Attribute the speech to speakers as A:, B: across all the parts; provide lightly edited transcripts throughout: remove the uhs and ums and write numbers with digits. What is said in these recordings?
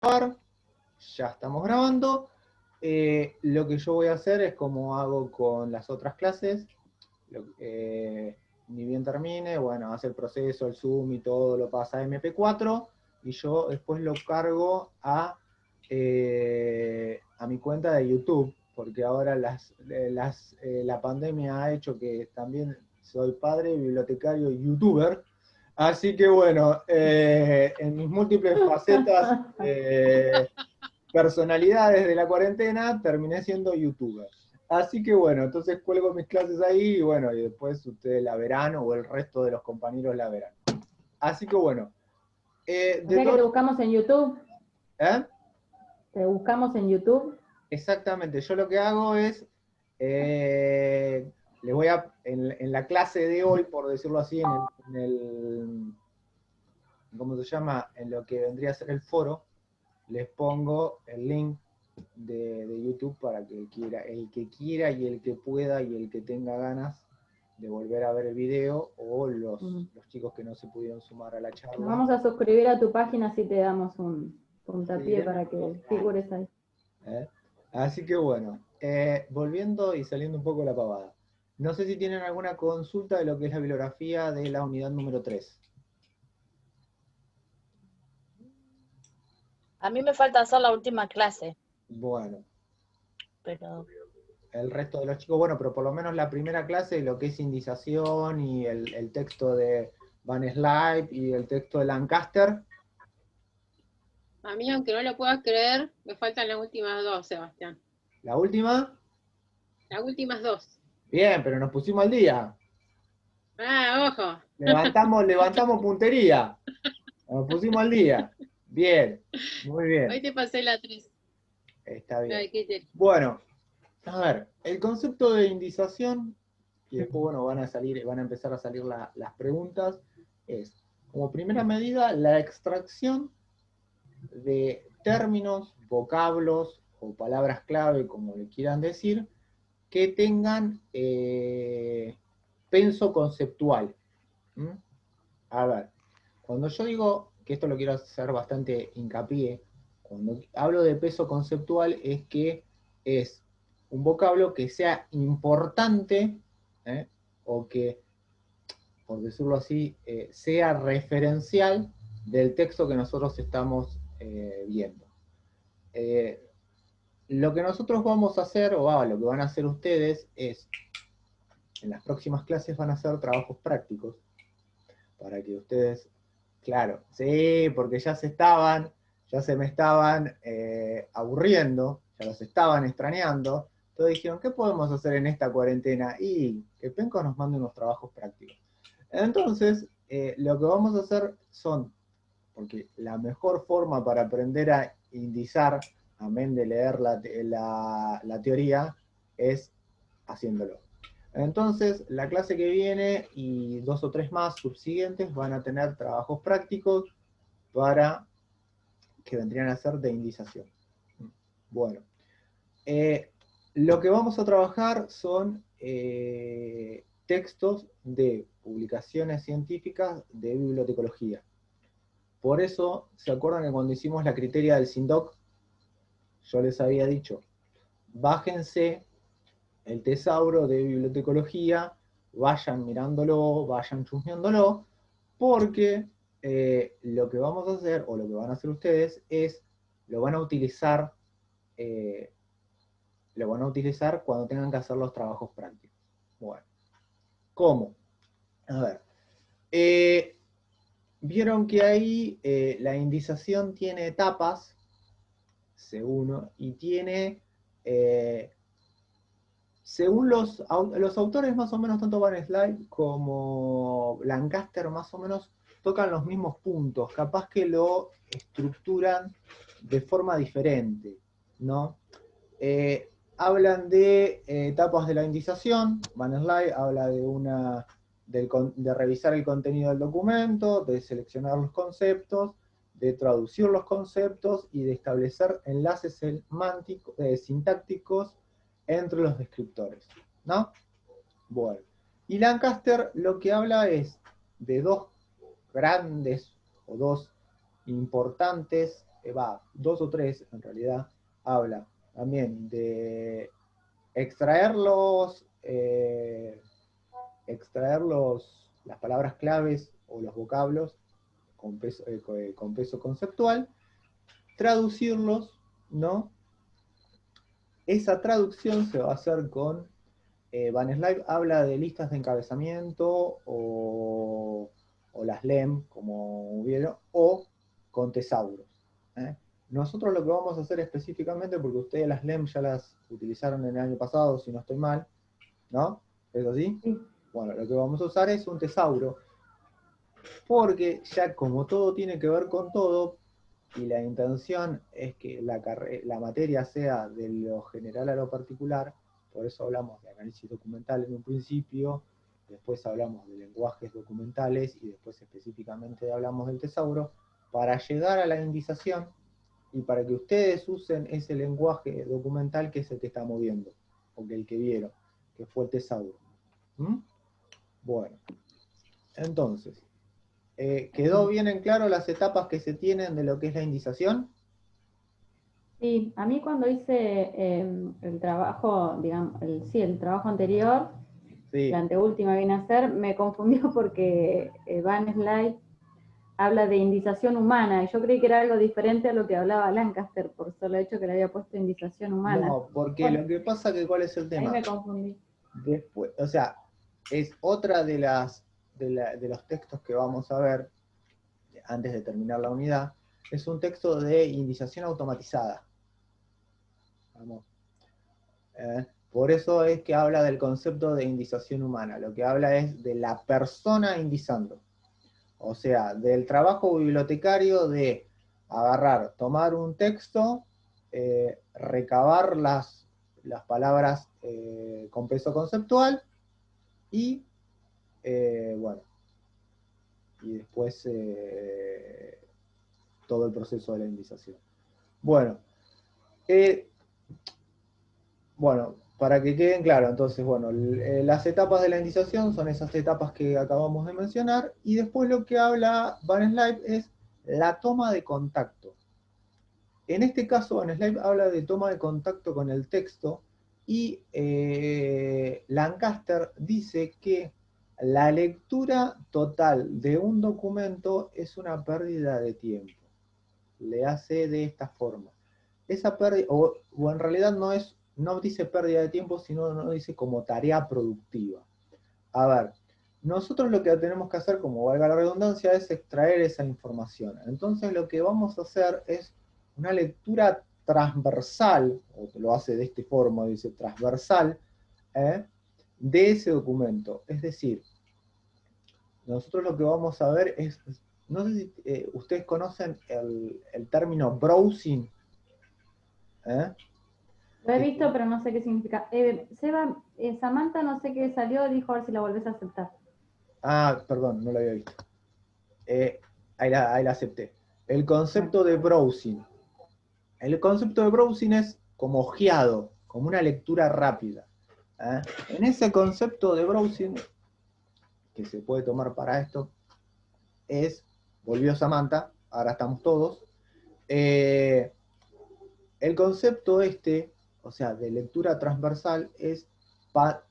A: grabar, ya estamos grabando. Lo que yo voy a hacer es como hago con las otras clases, ni bien termine, bueno, hace el proceso, el Zoom y todo lo pasa a MP4 y yo después lo cargo a mi cuenta de YouTube, porque ahora la pandemia ha hecho que también soy padre, bibliotecario y youtuber. Así que bueno, en mis múltiples facetas, personalidades de la cuarentena, terminé siendo youtuber. Así que bueno, entonces cuelgo mis clases ahí y bueno, y después ustedes la verán o el resto de los compañeros la verán. Así que bueno,
B: O
A: de
B: sea que
A: todo...
B: te buscamos en YouTube.
A: ¿Eh?
B: Te buscamos en YouTube.
A: Exactamente, yo lo que hago es, les voy a, en la clase de hoy, por decirlo así, ¿cómo se llama? En lo que vendría a ser el foro, les pongo el link de YouTube para que el que quiera y el que pueda y el que tenga ganas de volver a ver el video o los chicos que no se pudieron sumar a la
B: Nos
A: charla.
B: vamos a suscribir a tu página, así te damos un
A: Sí,
B: puntapié para que figures ahí.
A: ¿eh? Así que bueno, volviendo y saliendo un poco de la pavada. No sé si tienen alguna consulta de lo que es la bibliografía de la unidad número 3.
C: A mí me falta hacer la última clase,
A: Bueno,
C: pero
A: el resto de los chicos, bueno, pero por lo menos la primera clase, lo que es indización y el texto de Van Slype y el texto de Lancaster.
D: A mí, aunque no lo puedas creer, me faltan las últimas dos, Sebastián.
A: La última,
D: Las últimas dos.
A: bien, pero nos pusimos al día.
D: Ah, ojo.
A: Levantamos puntería. Nos pusimos al día. Bien, muy
D: Hoy
A: bien.
D: te pasé la 3.
A: Está bien.
D: Ay, qué
A: Bueno, a ver, el concepto de indización, y después, bueno, van a empezar a salir las preguntas, es, como primera medida, la extracción de términos, vocablos o palabras clave, como le quieran decir, que tengan penso conceptual. ¿Mm? A ver, cuando yo digo, que esto lo quiero hacer bastante hincapié, cuando hablo de peso conceptual es que es un vocablo que sea importante, o que, por decirlo así, sea referencial del texto que nosotros estamos viendo. Eh, lo que nosotros vamos a hacer, o lo que van a hacer ustedes, es, en las próximas clases van a hacer trabajos prácticos, para que ustedes, claro, sí, porque ya se me estaban aburriendo, ya los estaban extrañando, entonces dijeron, ¿qué podemos hacer en esta cuarentena? Y que Penco nos mande unos trabajos prácticos. Entonces, lo que vamos a hacer son, porque la mejor forma para aprender a indizar, amén de leer la teoría, es haciéndolo. Entonces, la clase que viene y 2 o 3 más subsiguientes van a tener trabajos prácticos para que vendrían a ser de indización. Bueno, lo que vamos a trabajar son textos de publicaciones científicas de bibliotecología. Por eso, ¿se acuerdan que cuando hicimos la criteria del SINDOC, yo les había dicho, bájense el tesauro de bibliotecología, vayan mirándolo, vayan chusmeándolo, porque lo que vamos a hacer, o lo que van a hacer ustedes, es, lo van a utilizar, eh, lo van a utilizar cuando tengan que hacer los trabajos prácticos. Bueno, ¿cómo? A ver, vieron que ahí la indización tiene etapas, C1, y tiene según los autores, más o menos, tanto Van Slyke como Lancaster, más o menos, tocan los mismos puntos, capaz que lo estructuran de forma diferente, ¿no? Hablan de etapas de la indización, Van Slyke habla de revisar el contenido del documento, de seleccionar los conceptos, de traducir los conceptos y de establecer enlaces sintácticos entre los descriptores, ¿no? Bueno, y Lancaster lo que habla es de dos grandes o dos importantes 2 o 3 en realidad, habla también de extraer las palabras claves o los vocablos con peso conceptual, traducirlos, ¿no? Esa traducción se va a hacer con, Van Slybe habla de listas de encabezamiento o las LEM, como hubieron, o con tesauros. Nosotros lo que vamos a hacer específicamente, porque ustedes las LEM ya las utilizaron en el año pasado, si no estoy mal, ¿no? ¿Es así?
B: Sí.
A: Bueno, lo que vamos a usar es un tesauro, porque ya como todo tiene que ver con todo, y la intención es que la materia sea de lo general a lo particular, por eso hablamos de análisis documental en un principio, después hablamos de lenguajes documentales y después específicamente hablamos del tesauro, para llegar a la indización y para que ustedes usen ese lenguaje documental que es el que estamos viendo, o que el que vieron, que fue el tesauro. ¿Mm? Bueno, entonces, ¿quedó bien en claro las etapas que se tienen de lo que es la indización?
B: Sí, a mí cuando hice el trabajo, digamos, el trabajo anterior,
A: Sí.
B: la anteúltima viene a ser, me confundió porque Van Slybe habla de indización humana, y yo creí que era algo diferente a lo que hablaba Lancaster, por solo hecho que le había puesto indización humana.
A: No, porque
B: Bueno,
A: lo que pasa que ¿cuál es el
B: ahí
A: tema?
B: me confundí.
A: Después, o sea, es otra de los textos que vamos a ver antes de terminar la unidad, es un texto de indización automatizada. Vamos. Por eso es que habla del concepto de indización humana. Lo que habla es de la persona indizando. O sea, del trabajo bibliotecario de agarrar, tomar un texto, recabar las palabras con peso conceptual y, bueno, y después todo el proceso de la indización. Bueno, para que queden claros, entonces, bueno, las etapas de la indización son esas etapas que acabamos de mencionar, y después lo que habla Van Slybe es la toma de contacto. En este caso, Van Slybe habla de toma de contacto con el texto, y Lancaster dice que la lectura total de un documento es una pérdida de tiempo. Le hace de esta forma. Esa pérdida, o en realidad no dice pérdida de tiempo, sino no dice como tarea productiva. A ver, nosotros lo que tenemos que hacer, como valga la redundancia, es extraer esa información. Entonces lo que vamos a hacer es una lectura transversal, o lo hace de esta forma, dice transversal, de ese documento. Es decir, nosotros lo que vamos a ver es, no sé si ustedes conocen el término browsing.
B: Lo he visto, pero no sé qué significa. Samantha, no sé qué salió, dijo a ver si la volvés a aceptar.
A: Ah, perdón, no lo había visto. Ahí la acepté. El concepto de browsing. El concepto de browsing es como ojeado, como una lectura rápida. En ese concepto de browsing, que se puede tomar para esto, volvió Samantha, ahora estamos todos, el concepto o sea, de lectura transversal, es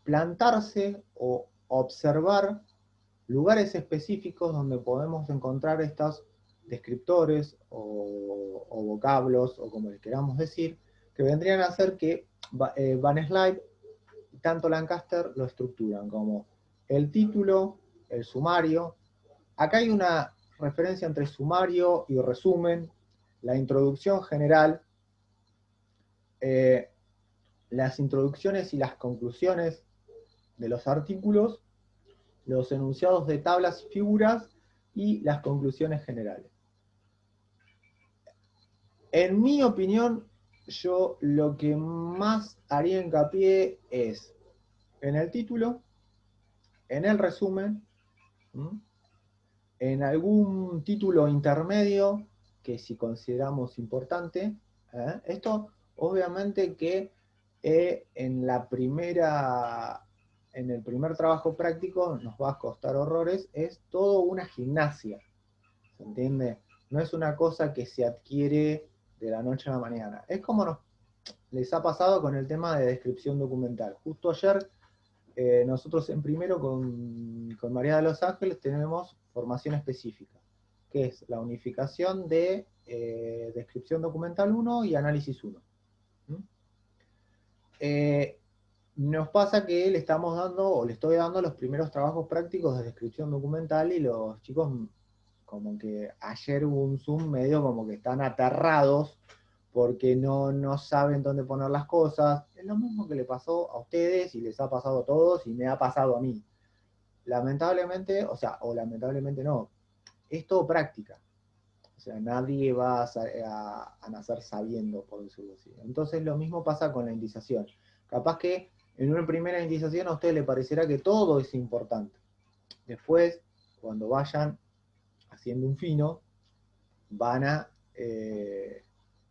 A: plantarse o observar lugares específicos donde podemos encontrar estos descriptores o vocablos, o como les queramos decir, que vendrían a hacer que Van Slybe y tanto Lancaster lo estructuran como el título, el sumario. Acá hay una referencia entre sumario y resumen, la introducción general, las introducciones y las conclusiones de los artículos, los enunciados de tablas y figuras y las conclusiones generales. En mi opinión, yo lo que más haría hincapié es en el título, en el resumen, en algún título intermedio que si consideramos importante. Esto obviamente que en el primer trabajo práctico nos va a costar horrores, es todo una gimnasia, ¿se entiende? No es una cosa que se adquiere de la noche a la mañana. Es como les ha pasado con el tema de descripción documental. Justo ayer, nosotros en primero con María de los Ángeles tenemos formación específica, que es la unificación de descripción documental 1 y análisis 1. Nos pasa que le estamos dando, o le estoy dando los primeros trabajos prácticos de descripción documental y los chicos, como que ayer hubo un Zoom medio como que están aterrados porque no saben dónde poner las cosas. Es lo mismo que le pasó a ustedes y les ha pasado a todos y me ha pasado a mí. Lamentablemente, o lamentablemente no, es todo práctica. O sea, nadie va a nacer sabiendo, por decirlo así. Entonces lo mismo pasa con la indización. Capaz que en una primera indización a ustedes les parecerá que todo es importante. Después, cuando vayan haciendo un fino, van a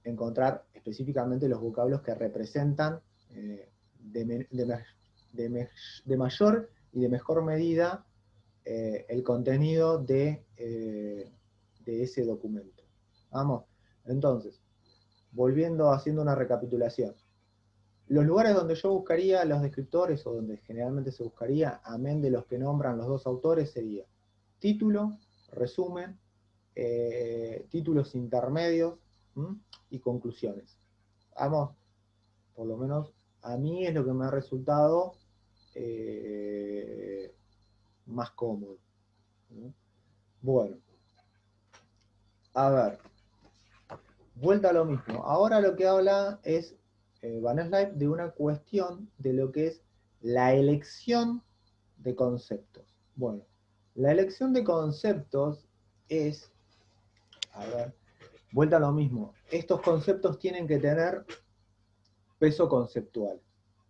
A: encontrar específicamente los vocablos que representan de mayor y de mejor medida el contenido de ese documento. Vamos, entonces, volviendo, haciendo una recapitulación. Los lugares donde yo buscaría los descriptores, o donde generalmente se buscaría, amén de los que nombran los dos autores, sería título, resumen, títulos intermedios y conclusiones. Vamos, por lo menos a mí es lo que me ha resultado más cómodo. Bueno, a ver, vuelta a lo mismo. Ahora lo que habla es Van Slype de una cuestión de lo que es la elección de conceptos. Bueno, la elección de conceptos es, a ver, vuelta a lo mismo. Estos conceptos tienen que tener peso conceptual.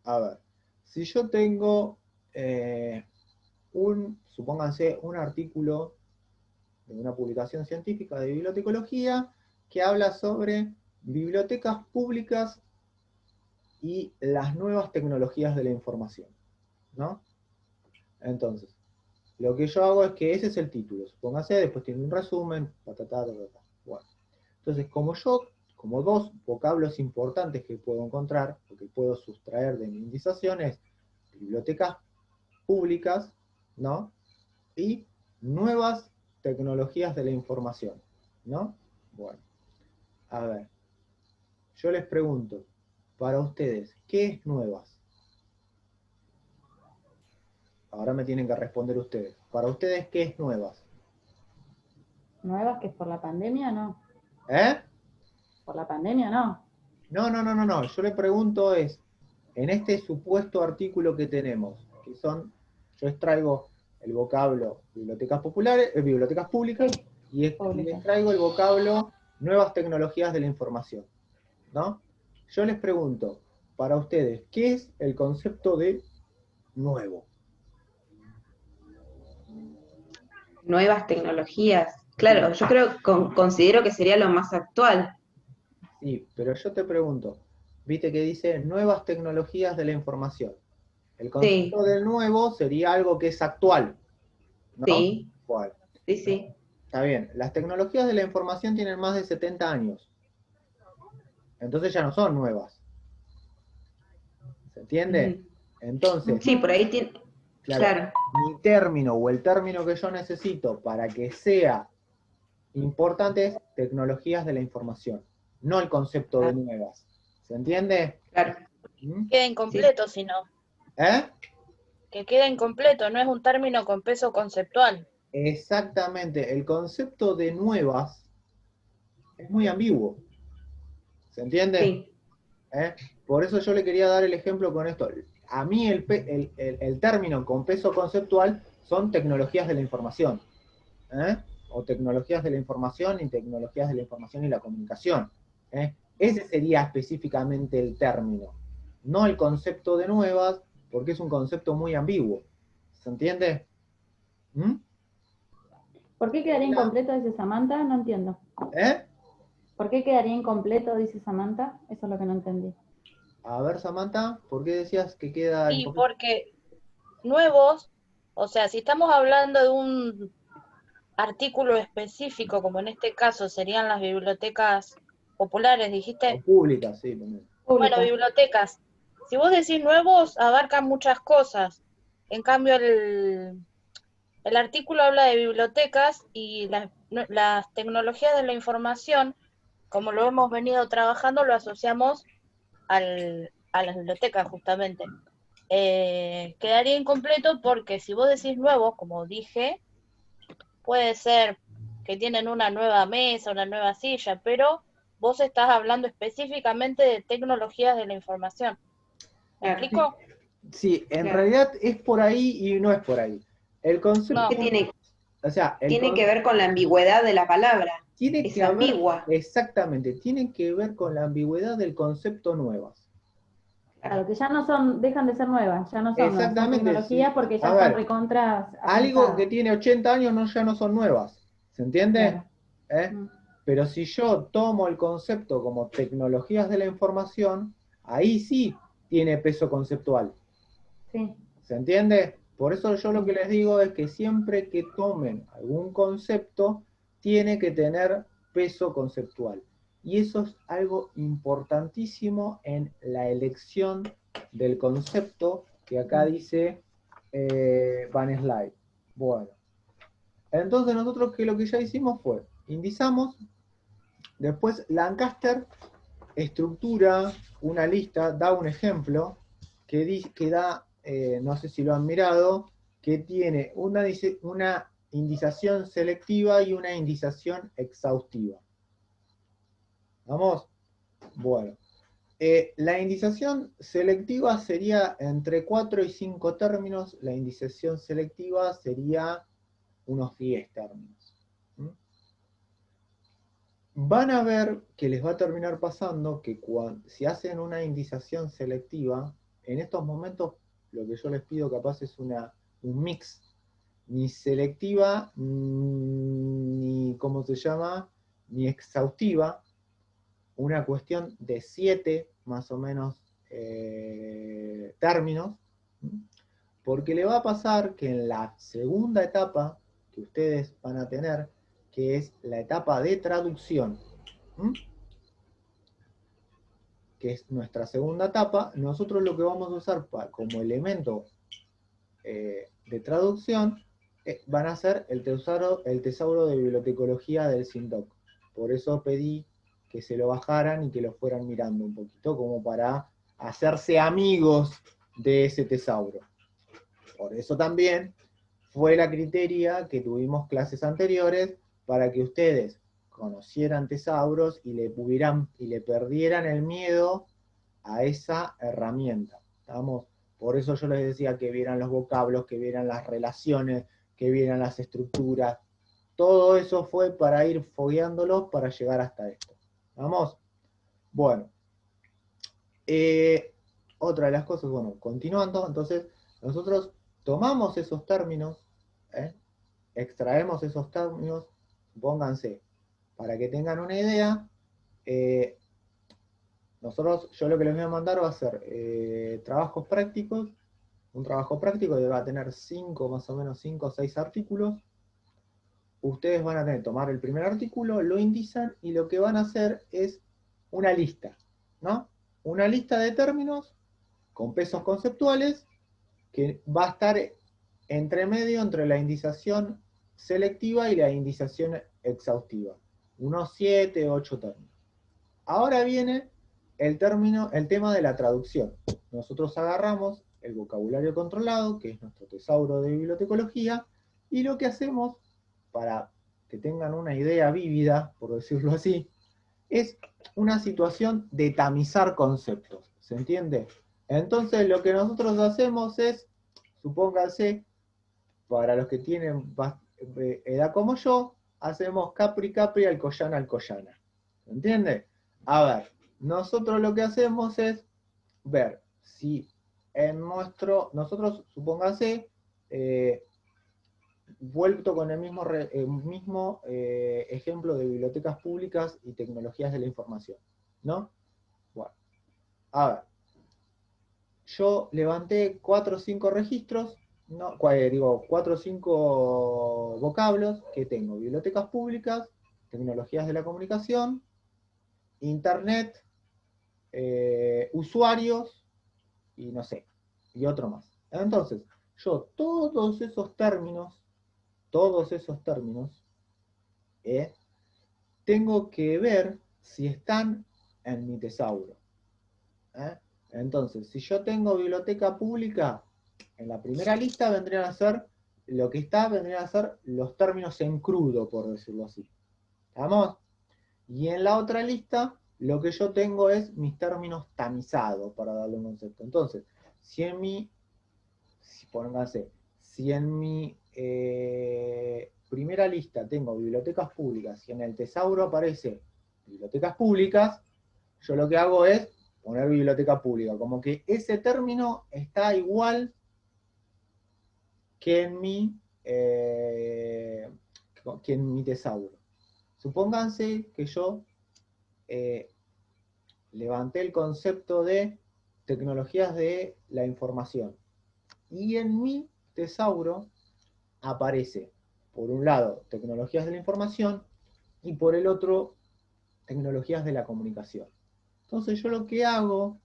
A: A ver, si yo tengo supónganse, un artículo de una publicación científica de bibliotecología que habla sobre bibliotecas públicas y las nuevas tecnologías de la información, ¿no? Entonces, lo que yo hago es que ese es el título, supóngase, después tiene un resumen, Bueno. Entonces, como dos vocablos importantes que puedo encontrar, o que puedo sustraer de mi indización, es bibliotecas públicas, ¿no? Y nuevas tecnologías de la información, ¿no? Bueno, a ver, yo les pregunto, para ustedes, ¿qué es nuevas? Ahora me tienen que responder ustedes. Para ustedes, ¿qué es nuevas?
B: ¿Nuevas que es por la pandemia? No.
A: ¿Eh?
B: Por la pandemia no.
A: No. Yo le pregunto en este supuesto artículo que tenemos, que son, yo extraigo el vocablo bibliotecas populares, bibliotecas públicas,
B: Sí,
A: y extraigo el vocablo nuevas tecnologías de la información, ¿no? Yo les pregunto, para ustedes, ¿qué es el concepto de nuevo?
E: Nuevas tecnologías. Claro, yo considero que sería lo más actual.
A: Sí, pero yo te pregunto, viste que dice nuevas tecnologías de la información. El concepto del nuevo sería algo que es actual, ¿no?
E: Sí.
A: ¿Cuál?
E: Sí.
A: Está bien, las tecnologías de la información tienen más de 70 años. Entonces ya no son nuevas. ¿Se entiende? Entonces,
E: sí, por ahí tiene...
A: Claro, mi término o el término que yo necesito para que sea importante es tecnologías de la información, no el concepto de nuevas. ¿Se entiende?
E: Claro.
C: Queda incompleto si no.
A: ¿Eh?
C: Que queda incompleto, no es un término con peso conceptual.
A: Exactamente, el concepto de nuevas es muy ambiguo. ¿Se entiende?
E: Sí.
A: Por eso yo le quería dar el ejemplo con esto. A mí el término con peso conceptual son tecnologías de la información. O tecnologías de la información y tecnologías de la información y la comunicación. Ese sería específicamente el término. No el concepto de nuevas, porque es un concepto muy ambiguo. ¿Se entiende?
B: ¿Por qué quedaría incompleto, dice Samantha? No entiendo. ¿Por qué quedaría incompleto, dice Samantha? Eso es lo que no entendí.
A: A ver, Samantha, ¿por qué decías que queda
C: Y
A: incompleto?
C: porque nuevos, o sea, si estamos hablando de un artículo específico, como en este caso serían las bibliotecas populares,
A: O
C: dijiste.
A: públicas, sí, también.
C: Bueno,
B: Pública.
C: bibliotecas. Si vos decís nuevos, abarcan muchas cosas. En cambio, el artículo habla de bibliotecas y las tecnologías de la información, como lo hemos venido trabajando, lo asociamos a las bibliotecas justamente. Quedaría incompleto porque si vos decís nuevos, como dije, puede ser que tienen una nueva mesa, una nueva silla, pero vos estás hablando específicamente de tecnologías de la información. ¿Me
E: Claro.
C: explico?
A: Sí, en
E: Claro.
A: realidad es por ahí y no es por ahí. El concepto,
E: ¿Qué tiene,
A: o sea,
E: tiene que ver con la ambigüedad de la palabra?
A: tiene
E: Es
A: que haber,
E: ambigua.
A: exactamente, tiene que ver con la ambigüedad del concepto nuevas.
B: Claro, que ya no son, dejan de ser nuevas, ya no son nuevas, son
A: Exactamente,
B: tecnologías
A: sí.
B: porque ya
A: A
B: están
A: ver,
B: recontra
A: algo que
B: afianzadas.
A: tiene 80 años ya no son nuevas, ¿se entiende?
B: Claro.
A: ¿Eh? Pero si yo tomo el concepto como tecnologías de la información, ahí sí tiene peso conceptual.
B: Sí,
A: ¿Se entiende? Por eso yo lo
B: sí.
A: que les digo es que siempre que tomen algún concepto, tiene que tener peso conceptual. Y eso es algo importantísimo en la elección del concepto que acá dice Van Slyke. Bueno, entonces nosotros lo que ya hicimos fue, indizamos, después Lancaster estructura una lista, da un ejemplo que da, no sé si lo han mirado, que tiene una indización selectiva y una indización exhaustiva. ¿Vamos? Bueno. La indización selectiva sería entre 4 y 5 términos, la indización selectiva sería unos 10 términos. ¿Mm? Van a ver que les va a terminar pasando que si hacen una indización selectiva, en estos momentos lo que yo les pido capaz es un mix, ni selectiva, ni, ¿cómo se llama? Ni exhaustiva, una cuestión de 7 más o menos términos, porque le va a pasar que en la segunda etapa que ustedes van a tener, que es la etapa de traducción, que es nuestra segunda etapa, nosotros lo que vamos a usar como elemento de traducción van a ser el tesauro de bibliotecología del SINDOC. Por eso pedí que se lo bajaran y que lo fueran mirando un poquito, como para hacerse amigos de ese tesauro. Por eso también fue la criteria que tuvimos clases anteriores para que ustedes conocieran tesauros y le perdieran el miedo a esa herramienta. ¿Estamos? Por eso yo les decía que vieran los vocablos, que vieran las relaciones, que vieran las estructuras. Todo eso fue para ir fogueándolos para llegar hasta esto. ¿Vamos? Bueno. Otra de las cosas, bueno, continuando, entonces nosotros tomamos esos términos, extraemos esos términos, pónganse, para que tengan una idea, yo lo que les voy a mandar va a ser trabajos prácticos, un trabajo práctico que va a tener más o menos 5 o 6 artículos. Ustedes van a tener que tomar el primer artículo, lo indizan y lo que van a hacer es una lista, ¿no? Una lista de términos con pesos conceptuales que va a estar entre medio entre la indización selectiva y la indización exhaustiva. Unos 7, 8 términos. Ahora viene el tema de la traducción. Nosotros agarramos el vocabulario controlado, que es nuestro tesauro de bibliotecología, y lo que hacemos, para que tengan una idea vívida, por decirlo así, es una situación de tamizar conceptos. ¿Se entiende? Entonces lo que nosotros hacemos es, supónganse, para los que tienen edad como yo, hacemos Capri Capri, Alcoyana Alcoyana. ¿Se entiende? A ver, nosotros lo que hacemos es ver si nosotros supóngase, vuelto con el mismo ejemplo de bibliotecas públicas y tecnologías de la información, ¿no? Bueno, a ver, yo levanté 4 o 5 registros no, digo, 4 o 5 vocablos que tengo: bibliotecas públicas, tecnologías de la comunicación, internet, usuarios, y no sé, y otro más. Entonces, yo todos esos términos, tengo que ver si están en mi tesauro. Entonces, si yo tengo biblioteca pública, en la primera lista vendrían a ser los términos en crudo, por decirlo así. ¿Estamos? Y en la otra lista, lo que yo tengo es mis términos tamizados, para darle un concepto. Entonces, si en mi primera lista tengo bibliotecas públicas y en el tesauro aparece bibliotecas públicas, yo lo que hago es poner biblioteca pública, como que ese término está igual que en mi tesauro. Supónganse que yo levanté el concepto de tecnologías de la información, y en mi tesauro aparece, por un lado, tecnologías de la información, y por el otro, tecnologías de la comunicación. Entonces yo lo que hago,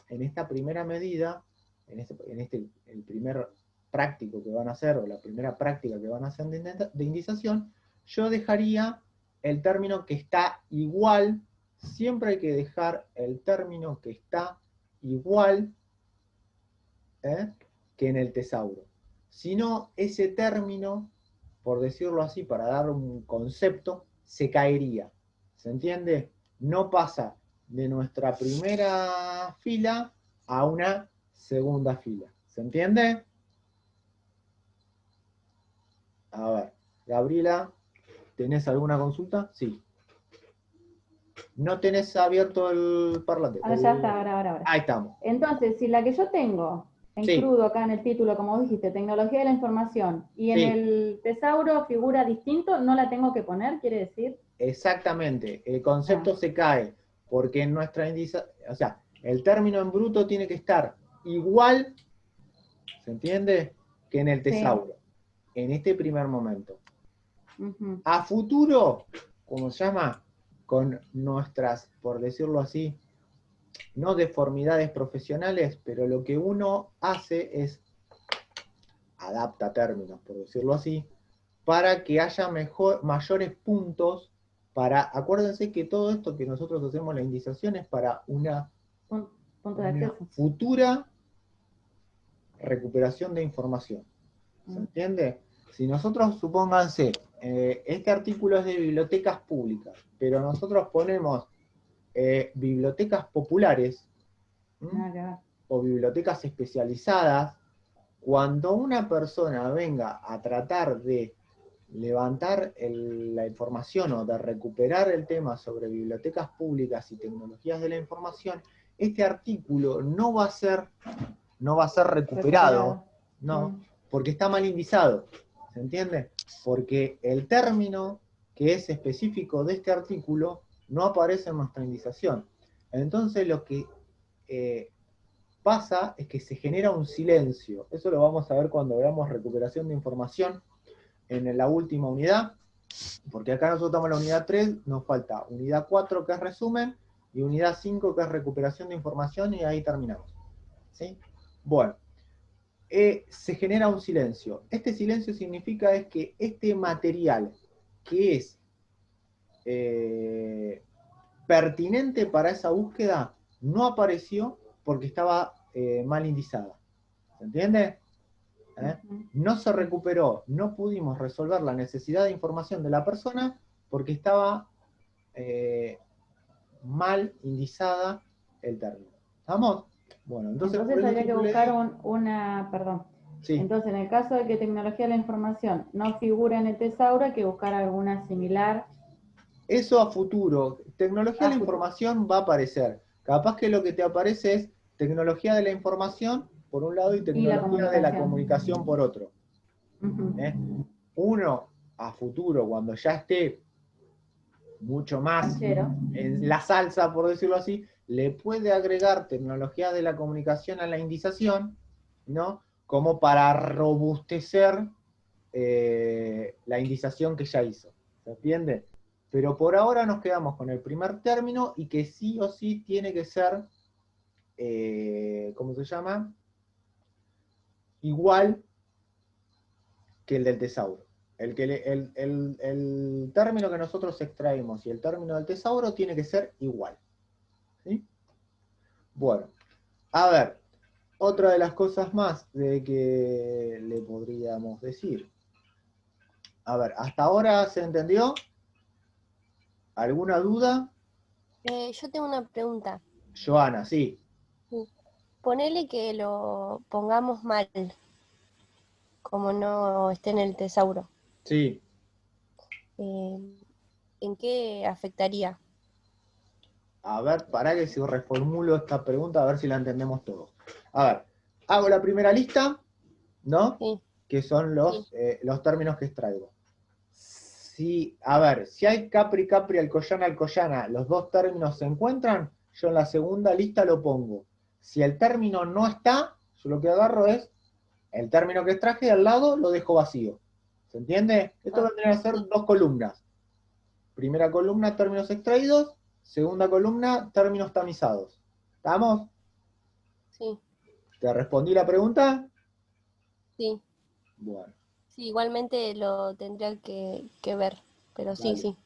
A: en esta primera medida, el primer práctico que van a hacer, o la primera práctica que van a hacer de indización, yo dejaría el término que está igual. Siempre hay que dejar el término que está igual que en el tesauro. Si no, ese término, por decirlo así, para dar un concepto, se caería. ¿Se entiende? No pasa de nuestra primera fila a una segunda fila. ¿Se entiende? A ver, Gabriela, ¿tenés alguna consulta? Sí. No tenés abierto el parlante.
B: Ahora ya está, ahora.
A: Ahí estamos.
B: Entonces, si la que yo tengo en
A: Sí.
B: crudo acá en el título, como dijiste, tecnología de la información, y en
A: Sí.
B: el tesauro figura distinto, ¿no la tengo que poner, quiere decir?
A: Exactamente, el concepto se cae, porque en nuestra o sea, el término en bruto tiene que estar igual, ¿se entiende?, que en el tesauro, en este primer momento.
B: Ujú.
A: A futuro, como se llama, con nuestras, por decirlo así, no deformidades profesionales, pero lo que uno hace es adapta términos, por decirlo así, para que haya mayores puntos. Acuérdense que todo esto que nosotros hacemos, la indización, es para una
B: Punto de acceso.
A: futura recuperación de información. ¿Se entiende? Si nosotros, supónganse, este artículo es de bibliotecas públicas, pero nosotros ponemos bibliotecas populares, o bibliotecas especializadas, cuando una persona venga a tratar de levantar la información o de recuperar el tema sobre bibliotecas públicas y tecnologías de la información, este artículo no va a ser recuperado, no, porque está mal indizado, ¿se entiende? Porque el término que es específico de este artículo no aparece en nuestra indización. Entonces lo que pasa es que se genera un silencio. Eso lo vamos a ver cuando veamos recuperación de información en la última unidad, porque acá nosotros estamos en la unidad 3, nos falta unidad 4, que es resumen, y unidad 5, que es recuperación de información, y ahí terminamos. ¿Sí? Bueno, se genera un silencio. Este silencio significa es que este material que es pertinente para esa búsqueda no apareció porque estaba mal indizada. ¿Se entiende? No se recuperó, no pudimos resolver la necesidad de información de la persona porque estaba mal indizada el término. ¿Estamos? Bueno, entonces
B: habría que buscar perdón.
A: Sí.
B: Entonces, en el caso de que tecnología de la información no figura en el tesauro, hay que buscar alguna similar.
A: Eso a futuro. Tecnología de la información va a aparecer. Capaz que lo que te aparece es tecnología de la información por un lado y tecnología de la comunicación por otro. Uno, a futuro, cuando ya esté mucho más en la salsa, por decirlo así, le puede agregar tecnología de la comunicación a la indización, ¿no? como para robustecer la indización que ya hizo. ¿Se entiende? Pero por ahora nos quedamos con el primer término y que sí o sí tiene que ser, ¿cómo se llama? Igual que el del tesauro. El término que nosotros extraemos y el término del tesauro tiene que ser igual. ¿Sí? Bueno, a ver, otra de las cosas más de que le podríamos decir. A ver, ¿hasta ahora se entendió? ¿Alguna duda?
F: Yo tengo una pregunta.
A: Joana, sí.
F: Ponele que lo pongamos mal, como no esté en el tesauro.
A: Sí.
F: ¿En qué afectaría?
A: A ver, para que si reformulo esta pregunta, a ver si la entendemos todos. A ver, hago la primera lista, ¿no?
F: Sí.
A: Que son los términos que extraigo. Si, a ver, si hay Capri, Capri, Alcoyana, Alcoyana, los dos términos se encuentran, yo en la segunda lista lo pongo. Si el término no está, yo lo que agarro es el término que extraje y al lado lo dejo vacío. ¿Se entiende? Esto vendría a ser dos columnas. Primera columna, términos extraídos. Segunda columna, términos tamizados. ¿Estamos?
F: Sí,
A: ¿Te respondí la pregunta?
F: sí.
A: Bueno.
F: Sí, igualmente lo tendría que ver, pero sí,
A: Dale.
F: sí.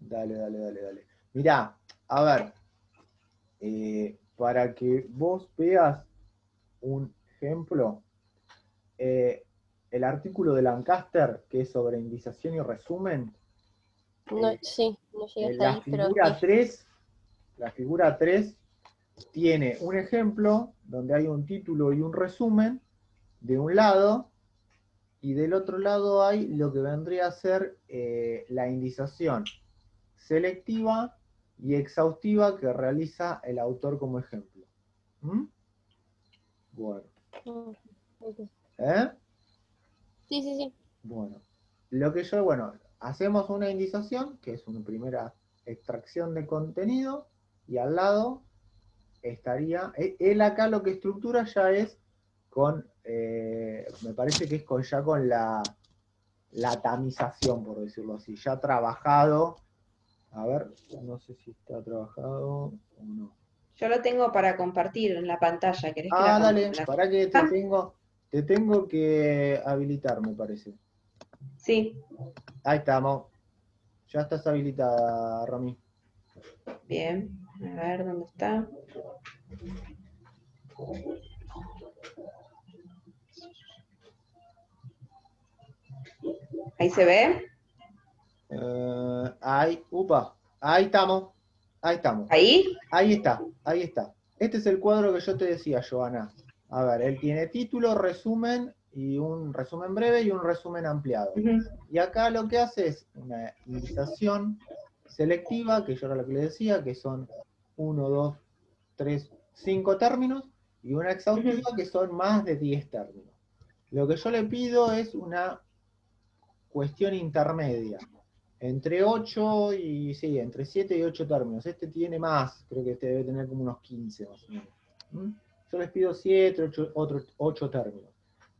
A: Dale. Mirá, a ver, para que vos veas un ejemplo, el artículo de Lancaster, que es sobre indización y resumen,
F: No, sí, no llegué hasta
A: la
F: ahí, pero
A: figura
F: sí.
A: 3, la figura 3 tiene un ejemplo donde hay un título y un resumen de un lado, y del otro lado hay lo que vendría a ser la indización selectiva y exhaustiva que realiza el autor como ejemplo. ¿Mm? Bueno.
F: Ok.
A: ¿Eh?
F: Sí.
A: Bueno. Hacemos una indización, que es una primera extracción de contenido, y al lado estaría, él acá lo que estructura ya es con, me parece que es ya con la tamización, por decirlo así, ya trabajado. A ver, no sé si está trabajado o no.
E: Yo lo tengo para compartir en la pantalla. ¿Querés que
A: Dale, para que
E: Ah,
A: te tengo que habilitar, me parece.
E: sí,
A: Ahí estamos. Ya estás habilitada, Romy.
E: bien. A ver, ¿dónde está? ¿Ahí se ve?
A: Ahí estamos. Ahí estamos.
E: ¿Ahí?
A: Ahí está. Este es el cuadro que yo te decía, Joana. A ver, él tiene título, resumen, y un resumen breve y un resumen ampliado.
E: Ujú.
A: Y acá lo que hace es una indización selectiva, que yo era lo que le decía, que son 1, 2, 3, 5 términos, y una exhaustiva, que son más de 10 términos. Lo que yo le pido es una cuestión intermedia, entre 8 y, sí, entre 7 y 8 términos. Este tiene más, creo que este debe tener como unos 15 más o menos. ¿Mm? Yo les pido 7, 8 términos.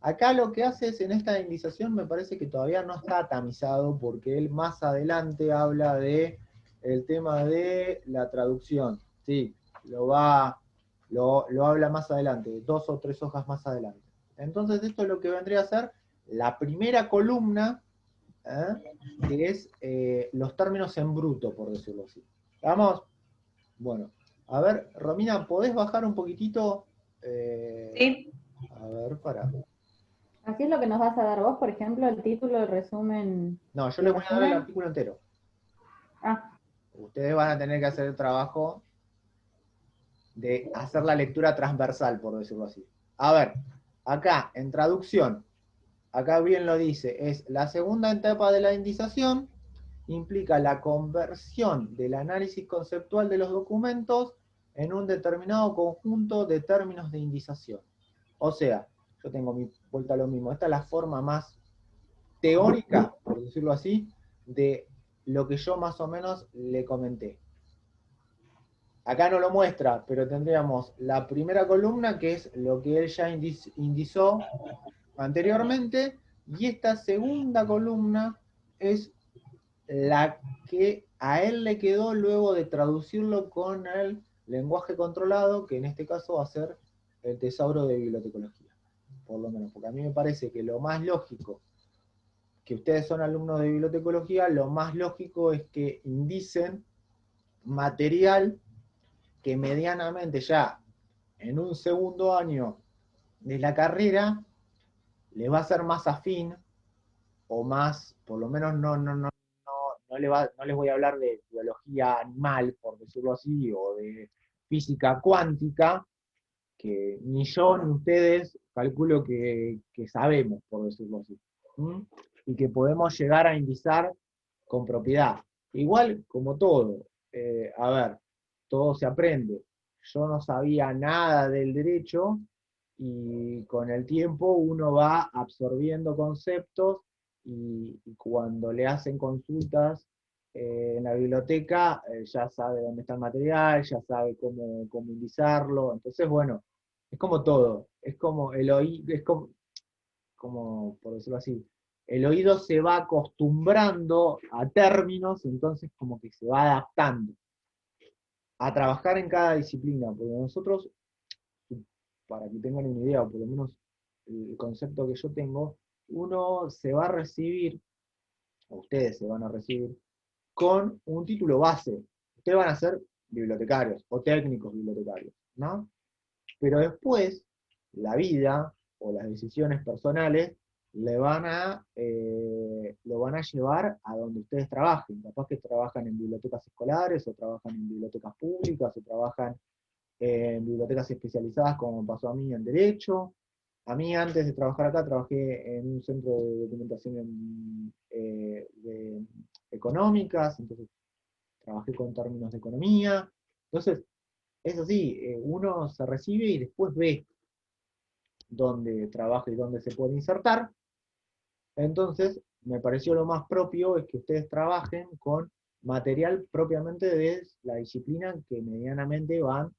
A: Acá lo que hace es, en esta indización, me parece que todavía no está tamizado, porque él más adelante habla de el tema de la traducción. Sí, lo habla más adelante, 2 o 3 hojas más adelante. Entonces esto es lo que vendría a ser la primera columna, que es los términos en bruto, por decirlo así. ¿Vamos? Bueno, a ver, Romina, ¿podés bajar un poquitito?
E: Sí.
A: A ver, para.
B: Así es lo que nos vas a dar vos, por ejemplo, el título, el resumen.
A: No, yo
B: y
A: les
B: el
A: voy a dar el
B: resumen.
A: artículo entero.
B: Ah,
A: Ustedes van a tener que hacer el trabajo de hacer la lectura transversal, por decirlo así. A ver, acá, en traducción, acá bien lo dice, es la segunda etapa de la indización, implica la conversión del análisis conceptual de los documentos en un determinado conjunto de términos de indización. O sea, yo tengo mi vuelta a lo mismo. Esta es la forma más teórica, por decirlo así, de lo que yo más o menos le comenté. acá no lo muestra, pero tendríamos la primera columna, que es lo que él ya indizó anteriormente, y esta segunda columna es la que a él le quedó luego de traducirlo con el lenguaje controlado, que en este caso va a ser el tesauro de bibliotecología, por lo menos, porque a mí me parece que lo más lógico, que ustedes son alumnos de bibliotecología, lo más lógico es que indicen material que medianamente ya en un segundo año de la carrera le va a ser más afín, o más, por lo menos no les voy a hablar de biología animal, por decirlo así, o de física cuántica, que ni yo ni ustedes calculo que sabemos, por decirlo así. ¿Mm? Y que podemos llegar a indizar con propiedad. Igual, como todo, a ver, todo se aprende. Yo no sabía nada del derecho y con el tiempo uno va absorbiendo conceptos y cuando le hacen consultas en la biblioteca ya sabe dónde está el material, ya sabe cómo indizarlo. Entonces, bueno, es como todo, es como el oído, es como, por decirlo así, el oído se va acostumbrando a términos, entonces como que se va adaptando a trabajar en cada disciplina, porque nosotros, para que tengan una idea, o por lo menos el concepto que yo tengo, uno se va a recibir, o ustedes se van a recibir, con un título base. Ustedes van a ser bibliotecarios o técnicos bibliotecarios, ¿no? Pero después, la vida o las decisiones personales lo van a llevar a donde ustedes trabajen. Capaz que trabajan en bibliotecas escolares, o trabajan en bibliotecas públicas, o trabajan en bibliotecas especializadas, como pasó a mí en Derecho. A mí, antes de trabajar acá, trabajé en un centro de documentación de económicas, entonces trabajé con términos de economía. Entonces, es así, uno se recibe y después ve dónde trabaja y dónde se puede insertar. Entonces, me pareció lo más propio es que ustedes trabajen con material propiamente de la disciplina que medianamente van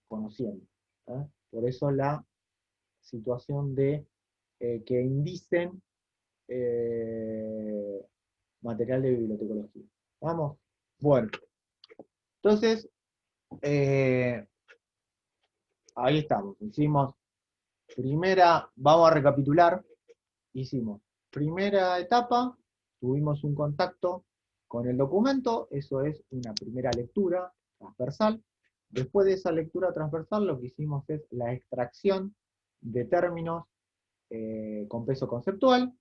A: conociendo. ¿Eh? Por eso la situación de que indicen material de bibliotecología. ¿Vamos? Bueno, entonces, ahí estamos. Hicimos vamos a recapitular. Hicimos primera etapa, tuvimos un contacto con el documento, eso es una primera lectura transversal. Después de esa lectura transversal, lo que hicimos es la extracción de términos con peso conceptual,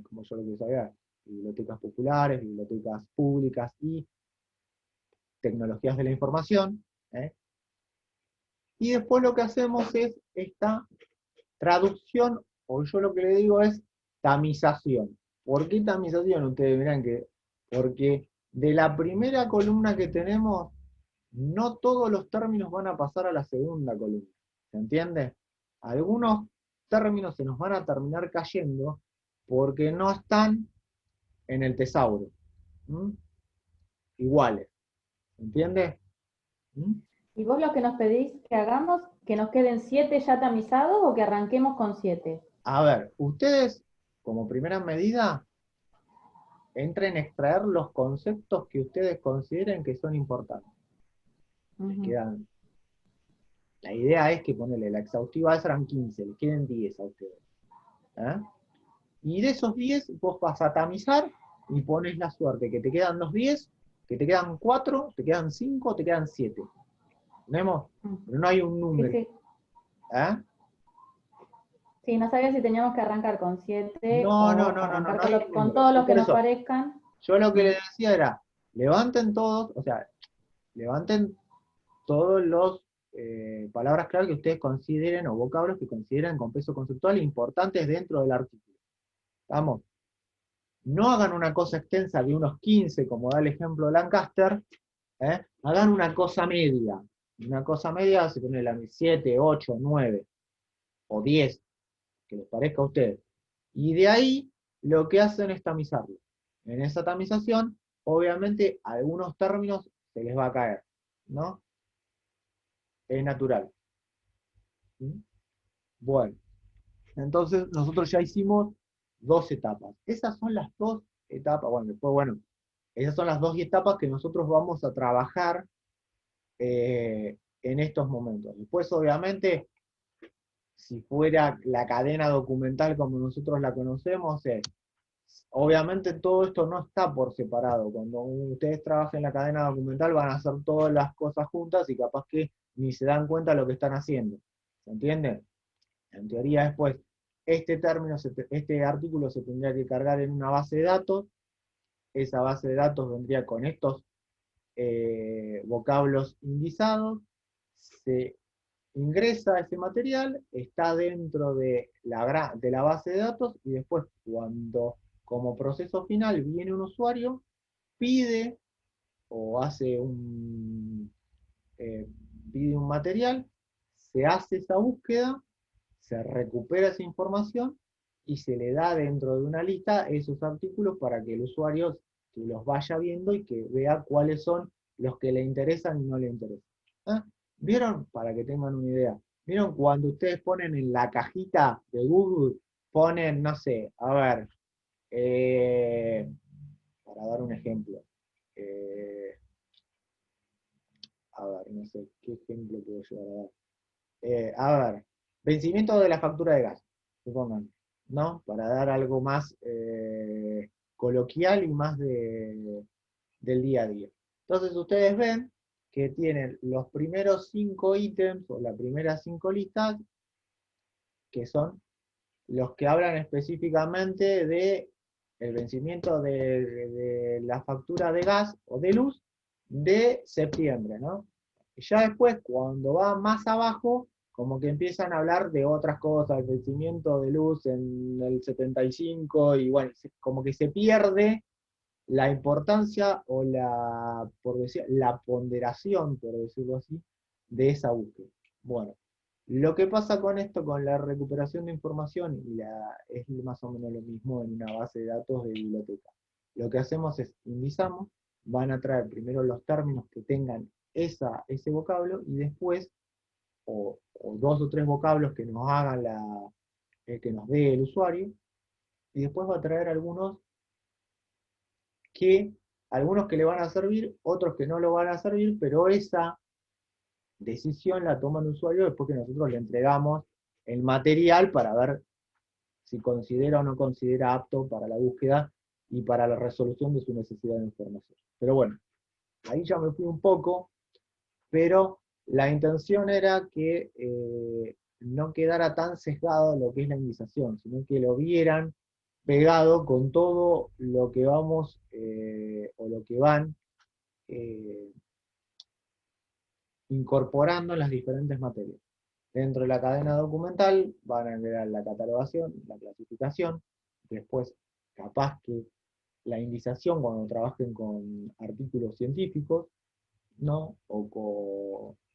A: como yo lo que sabía, bibliotecas populares, bibliotecas públicas y tecnologías de la información. Y después lo que hacemos es esta traducción, o yo lo que le digo es tamización. ¿Por qué tamización? Ustedes verán que, porque de la primera columna que tenemos, no todos los términos van a pasar a la segunda columna. ¿Se entiende? Algunos términos se nos van a terminar cayendo porque no están en el tesauro. ¿Mm? Iguales. ¿Se entiende? ¿Mm?
B: ¿Y vos lo que nos pedís que hagamos, que nos queden 7 ya tamizados o que arranquemos con 7?
A: A ver, ustedes, como primera medida, entren a extraer los conceptos que ustedes consideren que son importantes. Les quedan. La idea es que ponerle la exhaustiva eran 15, les queden 10 a ustedes. Y de esos 10 vos vas a tamizar y pones la suerte que te quedan los 10, que te quedan 4, te quedan 5, te quedan 7. ¿Tenemos? Pero no hay un número.
B: Sí, sí. Sí, no sabía si teníamos que arrancar con 7
A: No,
B: o
A: no,
B: arrancar con todos los que nos parezcan.
A: Yo lo que les decía era, levanten todos, o sea, levanten todos los palabras clave que ustedes consideren, o vocablos que consideren con peso conceptual importantes dentro del artículo. ¿Estamos? No hagan una cosa extensa de unos 15, como da el ejemplo de Lancaster, hagan una cosa media. Una cosa media se pone la 7, 8, 9 o 10, que les parezca a ustedes. Y de ahí lo que hacen es tamizarlo. En esa tamización, obviamente, algunos términos se les va a caer. ¿no? Es natural. ¿Mm? Bueno, entonces nosotros ya hicimos 2 etapas. Esas son las 2 etapas, bueno, después, bueno, esas son las 2 etapas que nosotros vamos a trabajar en estos momentos. Después, obviamente, si fuera la cadena documental como nosotros la conocemos, obviamente todo esto no está por separado. Cuando ustedes trabajen en la cadena documental van a hacer todas las cosas juntas y capaz que ni se dan cuenta de lo que están haciendo. ¿Se entiende? En teoría después, este artículo se tendría que cargar en una base de datos. Esa base de datos vendría con estos vocablos indizados. Se ingresa ese material, está dentro de la base de datos y después cuando como proceso final viene un usuario, pide o pide un material, se hace esa búsqueda, se recupera esa información y se le da dentro de una lista esos artículos para que el usuario que los vaya viendo y que vea cuáles son los que le interesan y no le interesan. ¿Ah? ¿Vieron? Para que tengan una idea. ¿Vieron cuando ustedes ponen en la cajita de Google, ponen, no sé, a ver, para dar un ejemplo, a ver, no sé, ¿qué ejemplo puedo llegar a dar? A ver, vencimiento de la factura de gas, supongan, ¿no? Para dar algo más coloquial y más del día a día. Entonces ustedes ven que tienen los primeros 5 ítems o las primeras 5 listas, que son los que hablan específicamente de el vencimiento de la factura de gas o de luz de septiembre, ¿no? Y ya después, cuando va más abajo, como que empiezan a hablar de otras cosas, el vencimiento de luz en el 75, y bueno, como que se pierde la importancia o la ponderación, por decirlo así, de esa búsqueda. Bueno, lo que pasa con esto, con la recuperación de información, es más o menos lo mismo en una base de datos de biblioteca. Lo que hacemos es indizamos, van a traer primero los términos que tengan ese vocablo y después, o 2 o 3 vocablos que nos hagan que nos dé el usuario, y después va a traer algunos que le van a servir, otros que no lo van a servir, pero esa decisión la toma el usuario después que nosotros le entregamos el material para ver si considera o no considera apto para la búsqueda y para la resolución de su necesidad de información. Pero bueno, ahí ya me fui un poco, pero la intención era que no quedara tan sesgado lo que es la indización, sino que lo vieran pegado con todo lo que vamos o lo que van incorporando en las diferentes materias. Dentro de la cadena documental van a agregar la catalogación, la clasificación, después capaz que la indización cuando trabajen con artículos científicos, ¿no?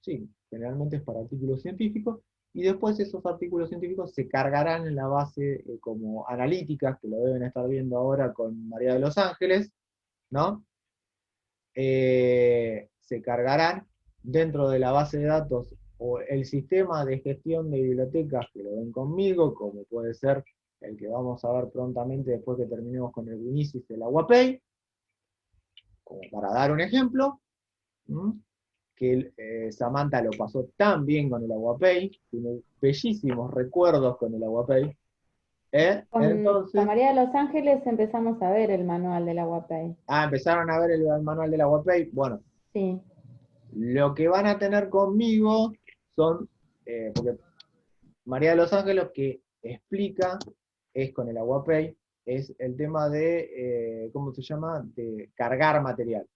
A: Sí, generalmente es para artículos científicos, y después esos artículos científicos se cargarán en la base como analíticas, que lo deben estar viendo ahora con María de los Ángeles, ¿no? Se cargarán dentro de la base de datos o el sistema de gestión de bibliotecas que lo ven conmigo, como puede ser el que vamos a ver prontamente después que terminemos con el Winisis del Aguapay, como para dar un ejemplo, que Samantha lo pasó tan bien con el Aguapay, tiene bellísimos recuerdos con el Aguapay. Entonces,
B: con María de los Ángeles empezamos a ver el manual del Aguapay.
A: Empezaron a ver el manual del Aguapay. Bueno,
B: sí.
A: Lo que van a tener conmigo son, porque María de los Ángeles lo que explica es con el Aguapay, es el tema de, ¿cómo se llama?, de cargar material.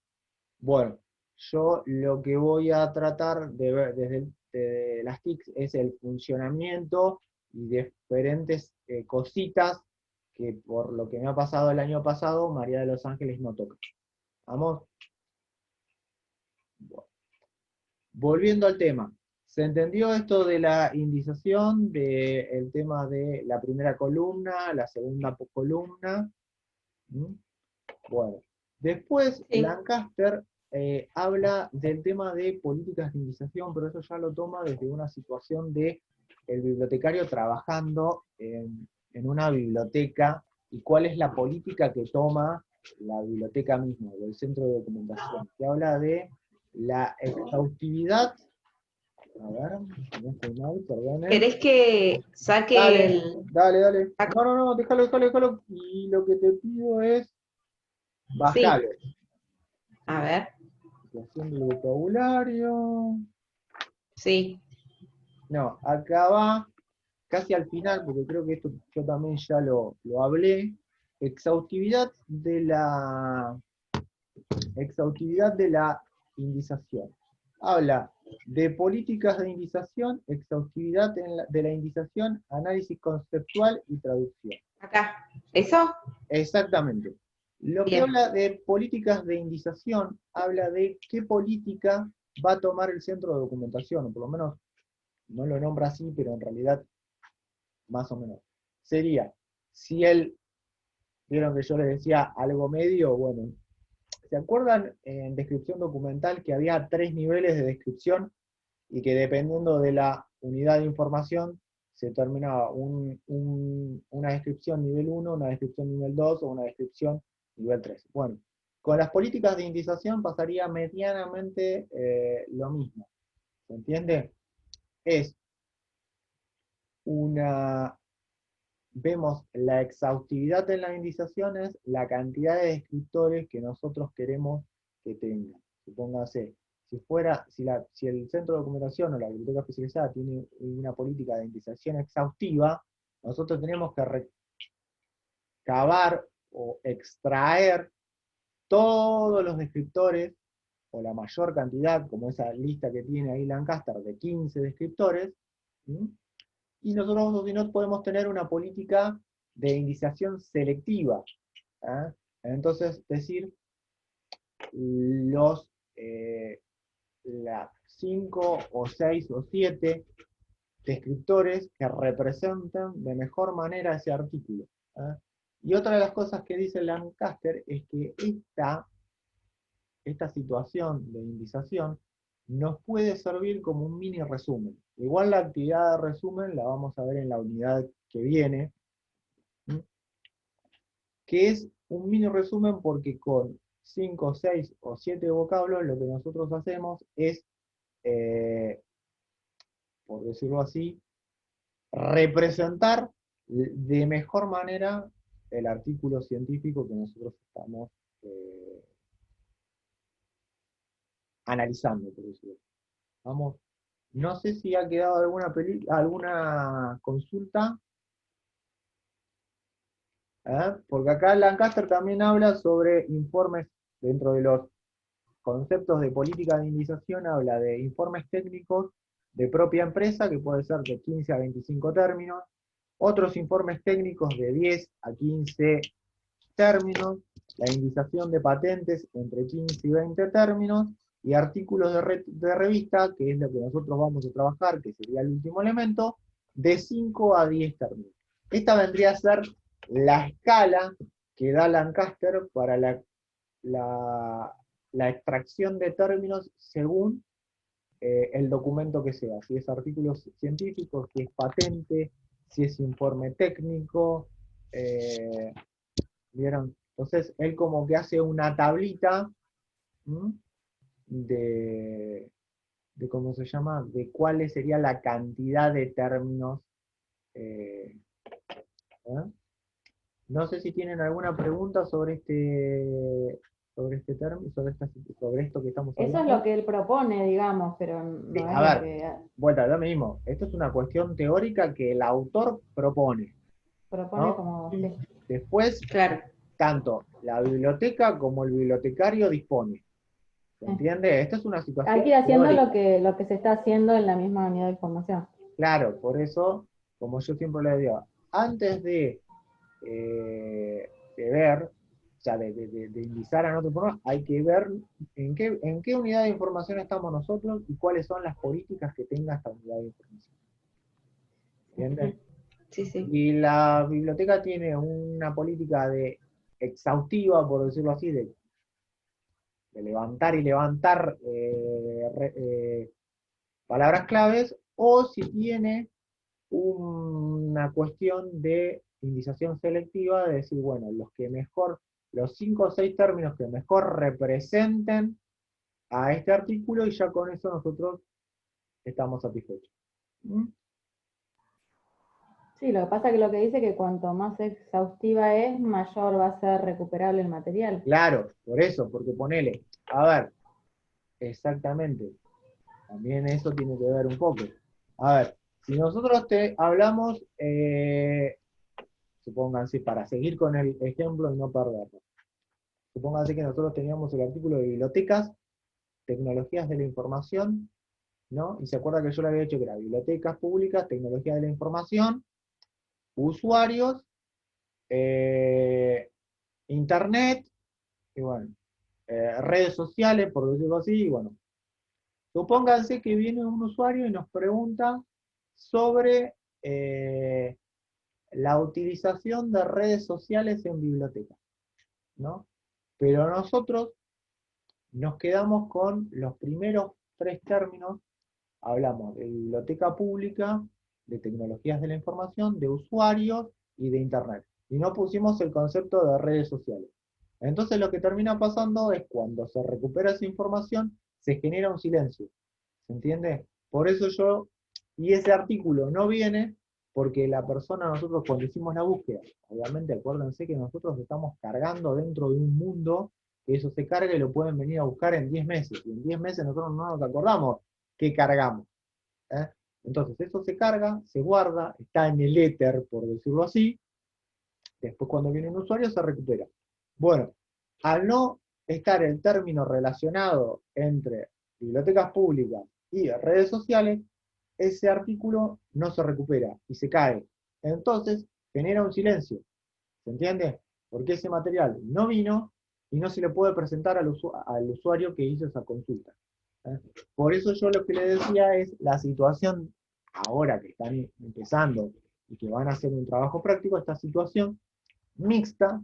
A: Bueno, yo lo que voy a tratar de ver desde las TICs es el funcionamiento y diferentes cositas que por lo que me ha pasado el año pasado, María de los Ángeles no toca. ¿Vamos? Bueno. Volviendo al tema, ¿se entendió esto de la indización, del tema de la primera columna, la segunda columna? Bueno, después
E: Sí.
A: Lancaster habla del tema de políticas de indización, pero eso ya lo toma desde una situación de el bibliotecario trabajando en una biblioteca y cuál es la política que toma la biblioteca misma, o el centro de documentación, que habla de la exhaustividad. A ver, si no estoy mal, perdone.
E: ¿Querés que saque
A: Dale,
E: el...?
A: dale. No, déjalo. Y lo que te pido es bajarlo.
E: A ver,
A: Situación del vocabulario.
E: sí.
A: No, acá va casi al final, porque creo que esto yo también ya lo hablé. Exhaustividad de la indización. Habla de políticas de indización, exhaustividad de la indización, análisis conceptual y traducción.
E: Acá. ¿Eso?
A: Exactamente. Lo que
E: Bien.
A: habla de políticas de indización, habla de qué política va a tomar el centro de documentación, o por lo menos no lo nombra así, pero en realidad más o menos. Sería, si él, vieron que yo les decía algo medio, bueno, ¿se acuerdan en descripción documental que había 3 niveles de descripción y que dependiendo de la unidad de información se terminaba una descripción nivel 1, una descripción nivel 2 o una descripción nivel 3? Bueno, con las políticas de indización pasaría medianamente lo mismo. ¿Se entiende? Es vemos la exhaustividad en las indizaciones, la cantidad de descriptores que nosotros queremos que tenga. Supóngase, si el centro de documentación o la biblioteca especializada tiene una política de indización exhaustiva, nosotros tenemos que recabar o extraer todos los descriptores, o la mayor cantidad, como esa lista que tiene ahí Lancaster, de 15 descriptores, ¿sí? Y nosotros si no podemos tener una política de indización selectiva. ¿Eh? Entonces, decir, las 5 o 6 o 7 descriptores que representan de mejor manera ese artículo. ¿Eh? Y otra de las cosas que dice Lancaster es que esta situación de indización nos puede servir como un mini resumen. Igual la actividad de resumen la vamos a ver en la unidad que viene, ¿sí? Que es un mini resumen porque con 5, 6 o 7 vocablos lo que nosotros hacemos es, por decirlo así, representar de mejor manera el artículo científico que nosotros estamos analizando, por decirlo. Vamos. No sé si ha quedado alguna consulta, porque acá Lancaster también habla sobre informes dentro de los conceptos de política de indización, habla de informes técnicos de propia empresa, que puede ser de 15 a 25 términos, otros informes técnicos de 10 a 15 términos, la indización de patentes entre 15 y 20 términos, y artículos de revista, que es lo que nosotros vamos a trabajar, que sería el último elemento, de 5 a 10 términos. Esta vendría a ser la escala que da Lancaster para la extracción de términos según el documento que sea, si es artículos científicos, si es patente, si es informe técnico, ¿vieron? Entonces él como que hace una tablita de cómo se llama, de cuál sería la cantidad de términos. No sé si tienen alguna pregunta sobre este término, sobre esto que estamos hablando.
B: Eso es lo que él propone, digamos, pero no
A: Sí,
B: es
A: a
B: lo
A: ver,
B: que
A: vuelta, lo mismo. Esto es una cuestión teórica que el autor propone,
B: propone
A: ¿no?
B: como...
A: Después,
E: Claro.
A: tanto la biblioteca como el bibliotecario dispone. ¿Se entiende? Esto es una situación
B: Hay que ir haciendo
A: teórica.
B: lo que se está haciendo en la misma unidad de información.
A: Claro, por eso, como yo siempre le digo, antes de ver, o sea, de indizar a otro programa, hay que ver en qué unidad de información estamos nosotros y cuáles son las políticas que tenga esta unidad de información. ¿Entiendes?
E: Sí, sí.
A: Y la biblioteca tiene una política exhaustiva, por decirlo así, levantar y levantar palabras claves, o si tiene una cuestión de indización selectiva, de decir, bueno, los 5 o 6 términos que mejor representen a este artículo, y ya con eso nosotros estamos satisfechos. ¿Mm?
B: Sí, lo que pasa es que lo que dice que cuanto más exhaustiva es, mayor va a ser recuperable el material.
A: Claro, por eso, porque ponele, a ver, exactamente, también eso tiene que ver un poco. A ver, si nosotros te hablamos, supónganse, para seguir con el ejemplo y no perderlo, supónganse que nosotros teníamos el artículo de bibliotecas, tecnologías de la información, ¿no? Y se acuerda que yo le había dicho que era bibliotecas públicas, tecnología de la información, usuarios, internet, y bueno, redes sociales, por decirlo así, y bueno. Supónganse que viene un usuario y nos pregunta sobre la utilización de redes sociales en bibliotecas, ¿no? Pero nosotros nos quedamos con los primeros 3 términos. Hablamos de biblioteca pública, de tecnologías de la información, de usuarios y de internet. Y no pusimos el concepto de redes sociales. Entonces lo que termina pasando es cuando se recupera esa información, se genera un silencio. ¿Se entiende? Por eso y ese artículo no viene porque la persona, nosotros cuando hicimos la búsqueda, obviamente acuérdense que nosotros estamos cargando dentro de un mundo, que eso se carga y lo pueden venir a buscar en 10 meses. Y en 10 meses nosotros no nos acordamos que cargamos. ¿Eh? Entonces eso se carga, se guarda, está en el éter, por decirlo así. Después cuando viene un usuario se recupera. Bueno, al no estar el término relacionado entre bibliotecas públicas y redes sociales, ese artículo no se recupera y se cae. Entonces genera un silencio. ¿Se entiende? Porque ese material no vino y no se le puede presentar al usuario que hizo esa consulta. ¿Eh? Por eso yo lo que le decía es la situación, ahora que están empezando y que van a hacer un trabajo práctico, esta situación mixta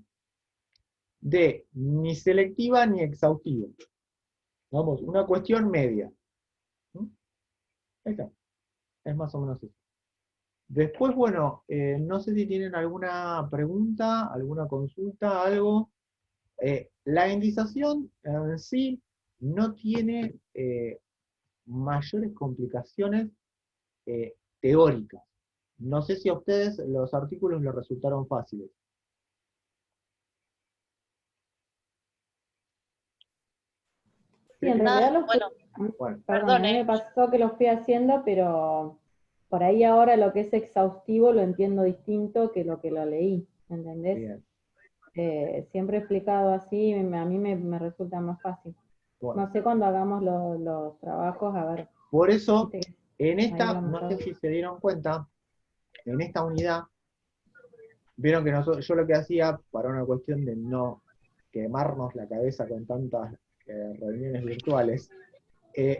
A: de ni selectiva ni exhaustiva. Vamos, una cuestión media. ¿Mm? Ahí está. Es más o menos eso. Después, bueno, no sé si tienen alguna pregunta, alguna consulta, algo. La indización en sí no tiene mayores complicaciones teóricas. No sé si a ustedes los artículos les resultaron fáciles.
B: Sí, en realidad los
C: Bueno,
A: Bueno,
B: perdón, a mí me pasó que los fui haciendo, pero por ahí ahora lo que es exhaustivo lo entiendo distinto que lo leí, ¿entendés?
A: bien.
B: Siempre explicado así, a mí me resulta más fácil.
A: Bueno.
B: No sé cuando hagamos los trabajos, a ver.
A: Por eso,
B: viste que
A: en
B: ahí
A: esta,
B: lo
A: no sé
B: mostramos.
A: si se dieron cuenta, en esta unidad, vieron que yo lo que hacía, para una cuestión de no quemarnos la cabeza con tantas reuniones virtuales,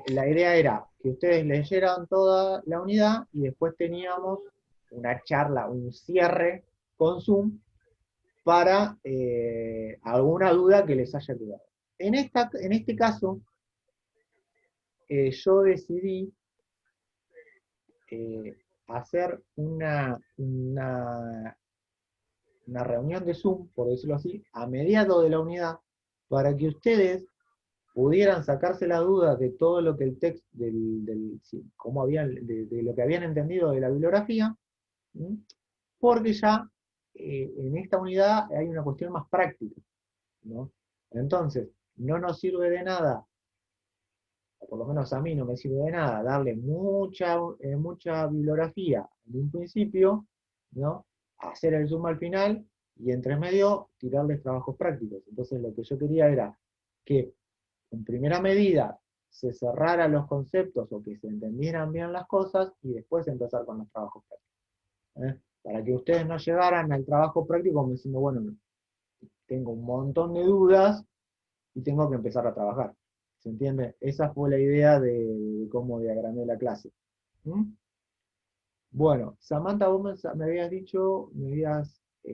A: la idea era que ustedes leyeran toda la unidad y después teníamos una charla, un cierre con Zoom para alguna duda que les haya quedado. En este caso, yo decidí hacer una reunión de Zoom, por decirlo así, a mediados de la unidad, para que ustedes pudieran sacarse la duda de todo lo que el texto, cómo de lo que habían entendido de la bibliografía, ¿sí? Porque ya en esta unidad hay una cuestión más práctica, ¿no? Entonces, no nos sirve de nada, o por lo menos a mí no me sirve de nada, darle mucha bibliografía en un principio, ¿no? Hacer el zoom al final, y entre medio tirarles trabajos prácticos. Entonces lo que yo quería era que en primera medida se cerraran los conceptos o que se entendieran bien las cosas y después empezar con los trabajos prácticos. Para que ustedes no llegaran al trabajo práctico como diciendo, bueno, tengo un montón de dudas y tengo que empezar a trabajar. ¿Se entiende? Esa fue la idea de cómo diagramé la clase. ¿Mm? Bueno, Samantha, vos me habías dicho,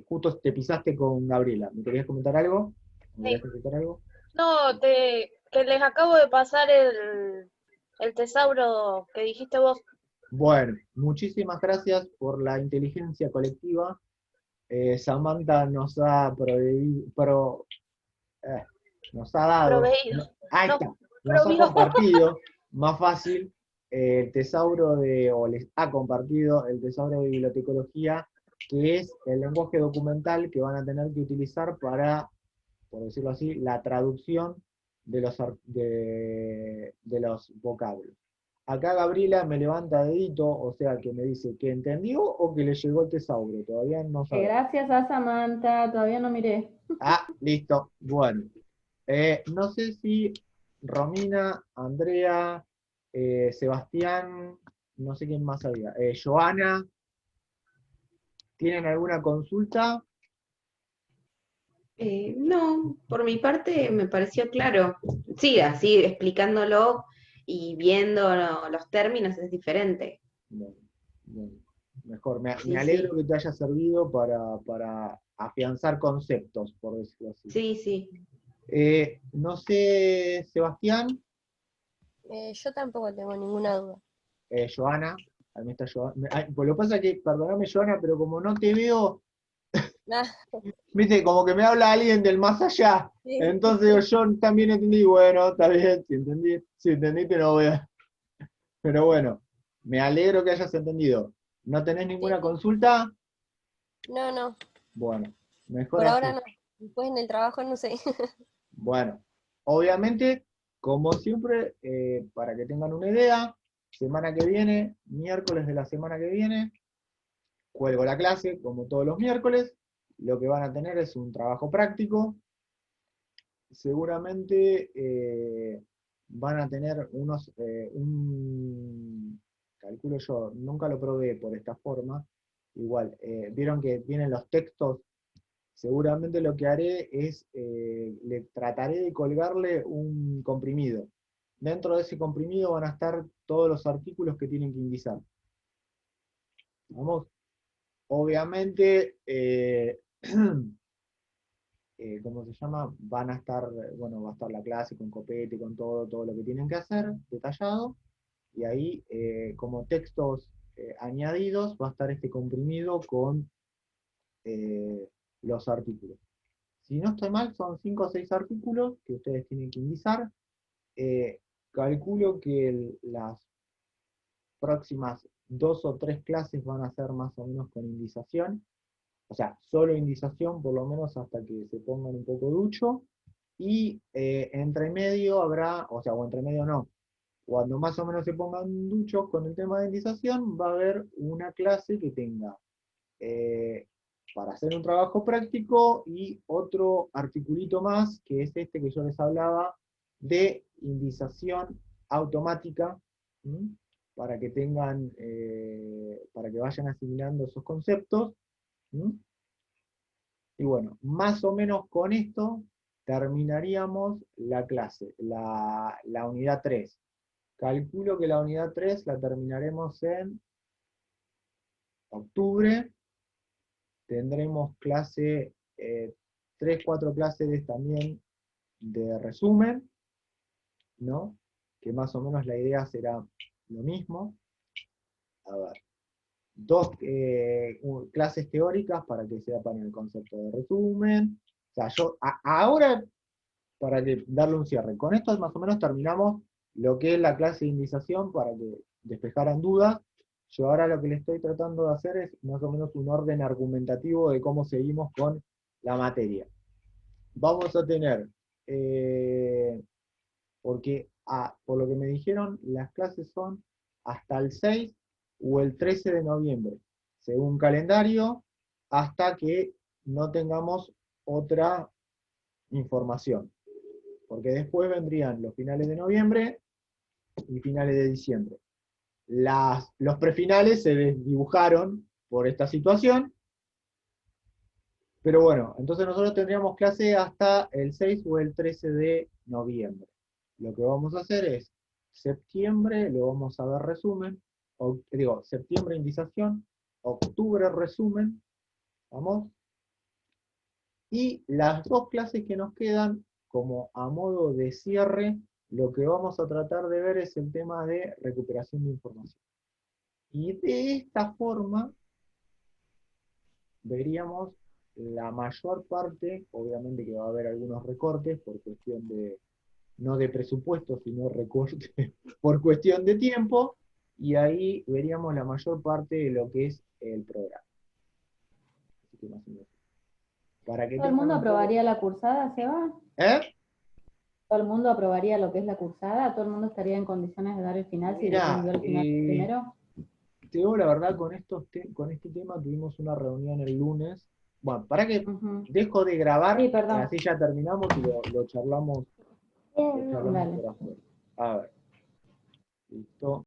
A: justo te pisaste con Gabriela. ¿Me querías comentar algo? ¿Me querías comentar algo?
C: No, que les acabo de pasar el tesauro que dijiste vos.
A: Bueno, muchísimas gracias por la inteligencia colectiva. Samantha nos ha nos ha dado,
C: Proveído.
A: ahí
C: No,
A: está, nos ha
C: provió.
A: compartido más fácil el tesauro o les ha compartido el tesauro de bibliotecología, que es el lenguaje documental que van a tener que utilizar para, por decirlo así, la traducción de los vocablos. Acá Gabriela me levanta dedito, o sea que me dice que entendió o que le llegó el tesauro, todavía no sabe.
B: Gracias a Samantha, todavía no miré.
A: Ah, listo, bueno. No sé si Romina, Andrea, Sebastián, no sé quién más había, Joana, ¿tienen alguna consulta?
E: No, por mi parte me pareció claro. Sí, así explicándolo y viendo los términos es diferente.
A: Bueno, bueno, mejor, me
E: Sí,
A: alegro
E: sí,
A: que te haya servido para afianzar conceptos, por decirlo así.
E: sí, sí.
A: No sé, Sebastián,
F: Yo tampoco tengo ninguna duda.
A: Joana, a mí está Joana. Pues lo que pasa es que, perdóname Joana, pero como no te veo,
F: Ah,
A: viste, como que me habla alguien del más allá.
F: sí.
A: Entonces yo también entendí, bueno, está bien, si entendiste no voy a... Pero bueno, me alegro que hayas entendido. ¿No tenés ninguna
F: Sí.
A: consulta?
F: No, no,
A: Bueno, mejor
F: por ahora
A: así.
F: no. Después en el trabajo no sé.
A: Bueno, obviamente, como siempre, para que tengan una idea, semana que viene, miércoles de la semana que viene, cuelgo la clase, como todos los miércoles. Lo que van a tener es un trabajo práctico. Seguramente van a tener calculo yo, nunca lo probé por esta forma. Igual, vieron que vienen los textos. Seguramente lo que haré es, le trataré de colgarle un comprimido. Dentro de ese comprimido van a estar todos los artículos que tienen que indizar. Vamos, obviamente, ¿cómo se llama? Van a estar, bueno, va a estar la clase con copete, con todo lo que tienen que hacer, detallado, y ahí, como textos añadidos, va a estar este comprimido con los artículos. Si no estoy mal, son 5 o 6 artículos que ustedes tienen que indizar. Calculo que las próximas 2 o 3 clases van a ser más o menos con indización. O sea, solo indización, por lo menos hasta que se pongan un poco ducho. Y entre medio habrá, o sea, o entre medio no, cuando más o menos se pongan duchos con el tema de indización, va a haber una clase que tenga para hacer un trabajo práctico y otro articulito más, que es este que yo les hablaba, de indización automática, ¿m? Para que tengan, para que vayan asimilando esos conceptos. ¿M? Y bueno, más o menos con esto terminaríamos la clase, la unidad 3. Calculo que la unidad 3 la terminaremos en octubre. Tendremos clase, 3, 4 clases también de resumen, ¿no? Que más o menos la idea será lo mismo. A ver, 2 clases teóricas para que sepan el concepto de resumen. O sea, yo ahora, para darle un cierre, con esto más o menos terminamos lo que es la clase de indización para que despejaran dudas. Yo ahora lo que le estoy tratando de hacer es más o menos un orden argumentativo de cómo seguimos con la materia. Vamos a tener, porque por lo que me dijeron, las clases son hasta el 6 o el 13 de noviembre, según calendario, hasta que no tengamos otra información. Porque después vendrían los finales de noviembre y finales de diciembre. Los prefinales se desdibujaron por esta situación, pero bueno, entonces nosotros tendríamos clase hasta el 6 o el 13 de noviembre. Lo que vamos a hacer es, septiembre lo vamos a ver resumen, septiembre indización, octubre resumen, ¿vamos? Y las 2 clases que nos quedan como a modo de cierre, lo que vamos a tratar de ver es el tema de recuperación de información. Y de esta forma veríamos la mayor parte, obviamente que va a haber algunos recortes por cuestión de, no de presupuesto, sino recortes por cuestión de tiempo, y ahí veríamos la mayor parte de lo que es el programa. Así que más o menos. Para que
B: ¿Todo el
A: tengan
B: mundo
A: un poco-
B: aprobaría la cursada, Seba?
A: ¿Eh?
B: ¿Todo el mundo aprobaría lo que es la cursada? ¿Todo el mundo estaría en condiciones de dar el final si
A: Mirá,
B: alguien dio el final primero?
A: te digo la verdad, con este tema tuvimos una reunión el lunes. Bueno, para que
B: Ujú.
A: dejo de grabar,
B: Sí, perdón.
A: así ya terminamos y lo charlamos
B: Dale.
A: por afuera. A ver. Listo.